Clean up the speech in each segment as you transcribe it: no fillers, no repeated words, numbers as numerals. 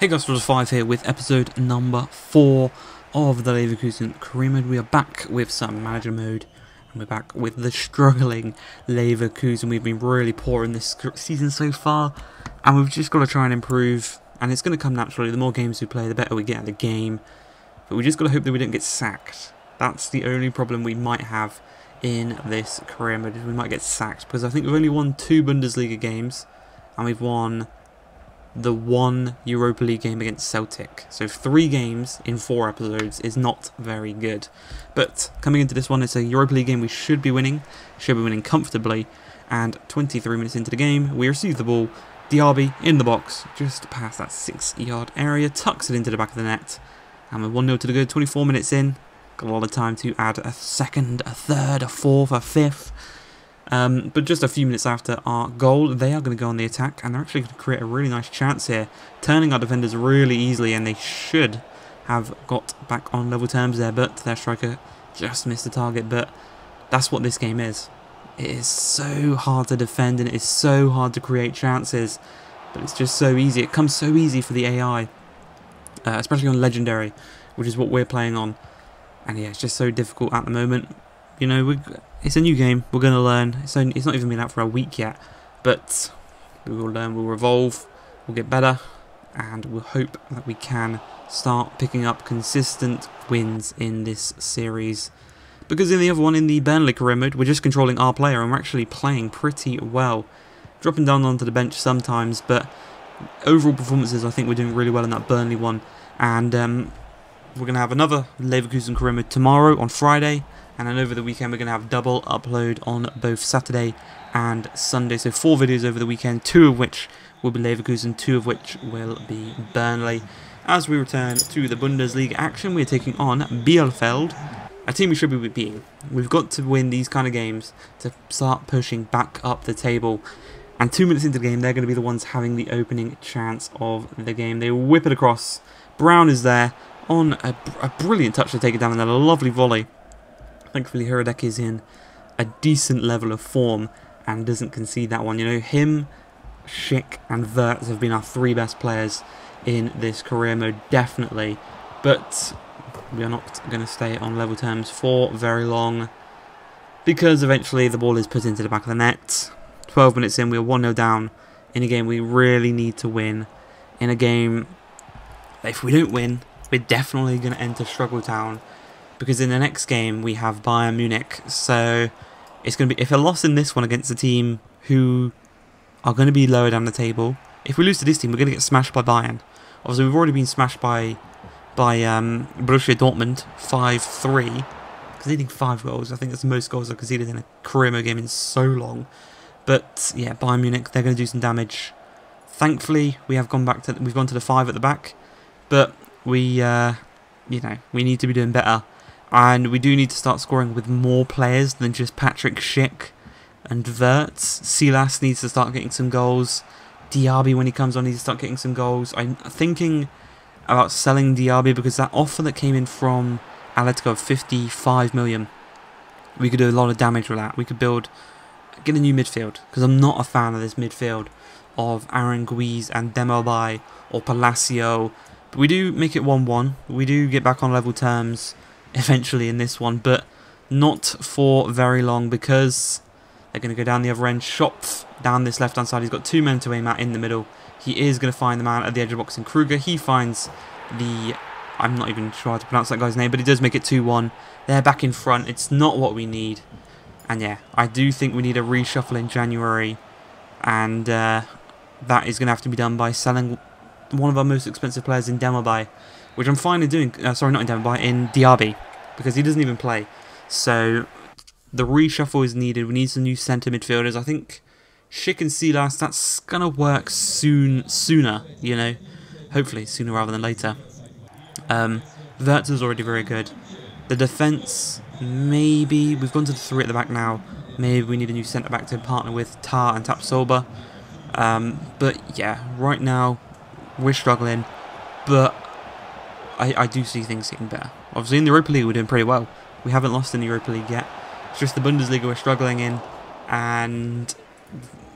Hey guys, Five here with episode number 4 of the Leverkusen career mode. We are back with some manager mode, and we're back with the struggling Leverkusen. We've been really poor in this season so far, and we've just got to try and improve, and it's going to come naturally. The more games we play, the better we get at the game, but we just got to hope that we don't get sacked. That's the only problem we might have in this career mode, is we might get sacked, because I think we've only won 2 Bundesliga games, and we've won the 1 Europa League game against Celtic. So 3 games in 4 episodes is not very good. But coming into this one, it's a Europa League game we should be winning comfortably. And 23 minutes into the game, we receive the ball. Diaby in the box, just past that 6-yard area, tucks it into the back of the net. And we're 1-0 to the good, 24 minutes in. Got a lot of time to add a second, a third, a fourth, a fifth. But just a few minutes after our goal, they are going to go on the attack, and they're actually going to create a really nice chance here, turning our defenders really easily, and they should have got back on level terms there, but their striker just missed the target. But that's what this game is. It is so hard to defend, and it is so hard to create chances, but it's just so easy. It comes so easy for the AI, especially on Legendary, which is what we're playing on, and yeah, it's just so difficult at the moment. You know, it's a new game, we're going to learn. It's not even been out for a week yet, but we will learn, we'll evolve, we'll get better, and we'll hope that we can start picking up consistent wins in this series. Because in the other one, in the Burnley career mode, we're just controlling our player, and we're actually playing pretty well. Dropping down onto the bench sometimes, but overall performances, I think we're doing really well in that Burnley one. And we're going to have another Leverkusen career mode tomorrow on Friday. And then over the weekend we're going to have double upload on both Saturday and Sunday. So 4 videos over the weekend, 2 of which will be Leverkusen, 2 of which will be Burnley. As we return to the Bundesliga action, we're taking on Bielefeld, a team we should be beating. We've got to win these kind of games to start pushing back up the table. And 2 minutes into the game, they're going to be the ones having the opening chance of the game. They whip it across. Brown is there on a brilliant touch to take it down, and then a lovely volley. Thankfully, Hiradeki is in a decent level of form and doesn't concede that one. You know, him, Schick and Wirtz have been our 3 best players in this career mode, definitely. But we are not going to stay on level terms for very long, because eventually the ball is put into the back of the net. 12 minutes in, we're 1-0 down in a game we really need to win. In a game that if we don't win, we're definitely going to enter Struggle Town. Because in the next game we have Bayern Munich, so it's going to be, if a loss in this one against a team who are going to be lower down the table, if we lose to this team, we're going to get smashed by Bayern. Obviously, we've already been smashed by Borussia Dortmund 5-3, conceding 5 goals. I think that's the most goals I've conceded in a career mode game in so long. But yeah, Bayern Munich, they're going to do some damage. Thankfully, we've gone to the 5 at the back, but we you know, we need to be doing better. And we do need to start scoring with more players than just Patrick Schick and Wirtz. SIILLLLAAAASSSS needs to start getting some goals. Diaby, when he comes on, needs to start getting some goals. I'm thinking about selling Diaby, because that offer that came in from Atletico of 55 million, we could do a lot of damage with that. We could get a new midfield, because I'm not a fan of this midfield of Aranguiz and Dembélé or Palacio. But we do make it 1-1. We do get back on level terms eventually in this one, but not for very long, because they're going to go down the other end. Schopf down this left hand side. He's got 2 men to aim at in the middle. He is going to find the man at the edge of the box in Kruger. He finds the, I'm not even sure how to pronounce that guy's name, but he does make it 2-1. They're back in front. It's not what we need. And yeah, I do think we need a reshuffle in January, and that is going to have to be done by selling one of our most expensive players in Dembélé, which I'm fine in doing. Sorry, not in Dembélé, in Diaby, because he doesn't even play. So the reshuffle is needed. We need some new centre midfielders. I think Schick and SIILLLLAAAASSSS, that's gonna work sooner. You know, hopefully sooner rather than later. Wirtz is already very good. The defence, maybe we've gone to the 3 at the back now. Maybe we need a new centre back to partner with Tar and Tapsoba. But yeah, right now we're struggling, but I do see things getting better. Obviously in the Europa League we're doing pretty well. We haven't lost in the Europa League yet. It's just the Bundesliga we're struggling in, and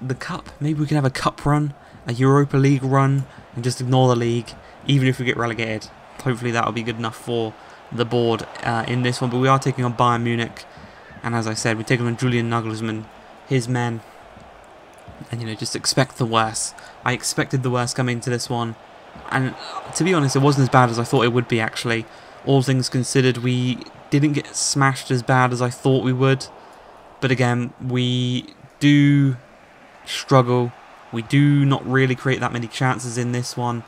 the cup. Maybe we can have a cup run, a Europa League run, and just ignore the league, even if we get relegated. Hopefully that'll be good enough for the board in this one. But we are taking on Bayern Munich, and as I said, we're taking on Julian Nagelsmann, his men, and just expect the worst. I expected the worst coming into this one, and to be honest, it wasn't as bad as I thought it would be. Actually, all things considered, we didn't get smashed as bad as I thought we would. But again, we do struggle. We do not really create that many chances in this one.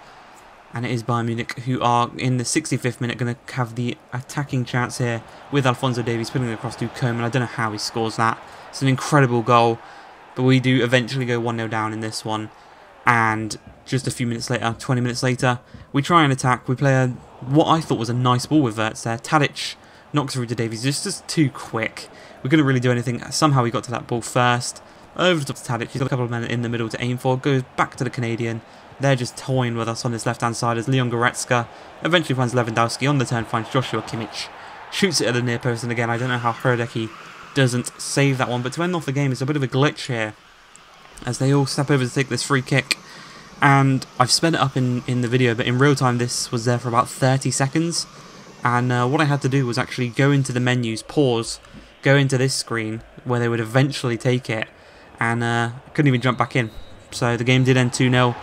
And it is Bayern Munich who are, in the 65th minute, going to have the attacking chance here with Alphonso Davies putting it across to Coman. I don't know how he scores that. It's an incredible goal. But we do eventually go 1-0 down in this one. And just a few minutes later, 20 minutes later, we try and attack. We play what I thought was a nice ball with Wirtz there. Tadic knocks through to Davies, just too quick. We couldn't really do anything. Somehow he got to that ball first. Over to Tadic. He's got a couple of men in the middle to aim for. Goes back to the Canadian. They're just toying with us on this left-hand side as Leon Goretzka eventually finds Lewandowski on the turn, finds Joshua Kimmich. Shoots it at the near post, and again, I don't know how Herdecki doesn't save that one. But to end off the game, it's a bit of a glitch here as they all step over to take this free kick. And I've sped it up in the video, but in real time this was there for about 30 seconds. And what I had to do was actually go into the menus, pause, go into this screen where they would eventually take it, and couldn't even jump back in. So the game did end 2-0,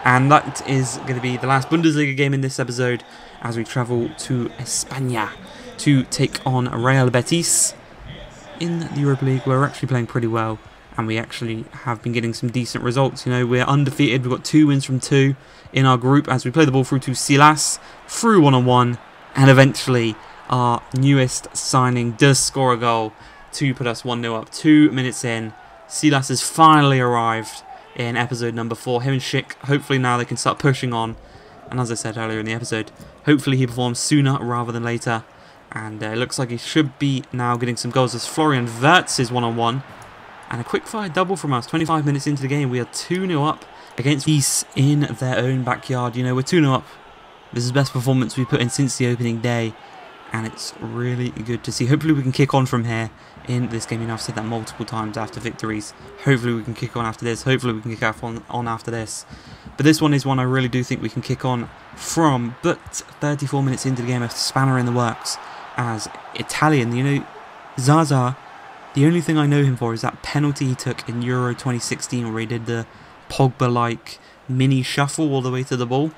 and that is going to be the last Bundesliga game in this episode as we travel to España to take on Real Betis in the Europa League. We're actually playing pretty well, and we actually have been getting some decent results. We're undefeated. We've got 2 wins from 2 in our group as we play the ball through to SIILLLAAAASSSS, through 1-on-1, and eventually our newest signing does score a goal to put us 1-0 up. 2 minutes in, SIILLLAAAASSS has finally arrived in episode number 4. Him and Schick, hopefully now they can start pushing on. And as I said earlier in the episode, hopefully he performs sooner rather than later. And it looks like he should be now getting some goals as Florian Wirtz is 1-on-1. And a quick-fire double from us. 25 minutes into the game, we are 2-0 up against Betis in their own backyard. We're 2-0 up. This is the best performance we've put in since the opening day. And it's really good to see. Hopefully we can kick on from here in this game. I've said that multiple times after victories. Hopefully we can kick on after this. Hopefully we can kick on after this. But this one is one I really do think we can kick on from. But 34 minutes into the game, a spanner in the works as Italian. Zaza, the only thing I know him for is that penalty he took in Euro 2016 where he did the Pogba-like mini shuffle all the way to the ball.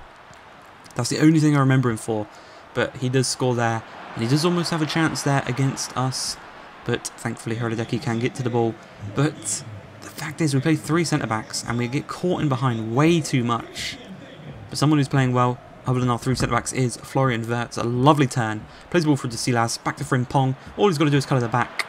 That's the only thing I remember him for. But he does score there, and he does almost have a chance there against us. But thankfully Herdecki can get to the ball. But the fact is we play 3 centre-backs, and we get caught in behind way too much. But someone who's playing well, other than our 3 centre-backs, is Florian Wirtz. A lovely turn. Plays the ball through to SIILLLAAAASSS, back to Frimpong. All he's got to do is colour the back.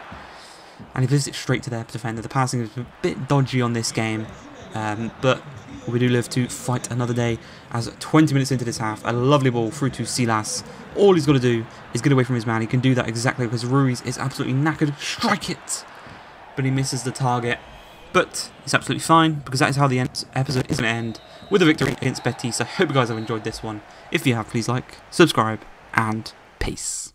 And he plays it straight to their defender. The passing is a bit dodgy on this game. But we do live to fight another day as 20 minutes into this half, a lovely ball through to SIILLLAAAASSS. All he's got to do is get away from his man. He can do that exactly because Ruiz is absolutely knackered. Strike it! But he misses the target. But it's absolutely fine because that is how the episode is going to end, with a victory against Betis. I hope you guys have enjoyed this one. If you have, please like, subscribe, and peace.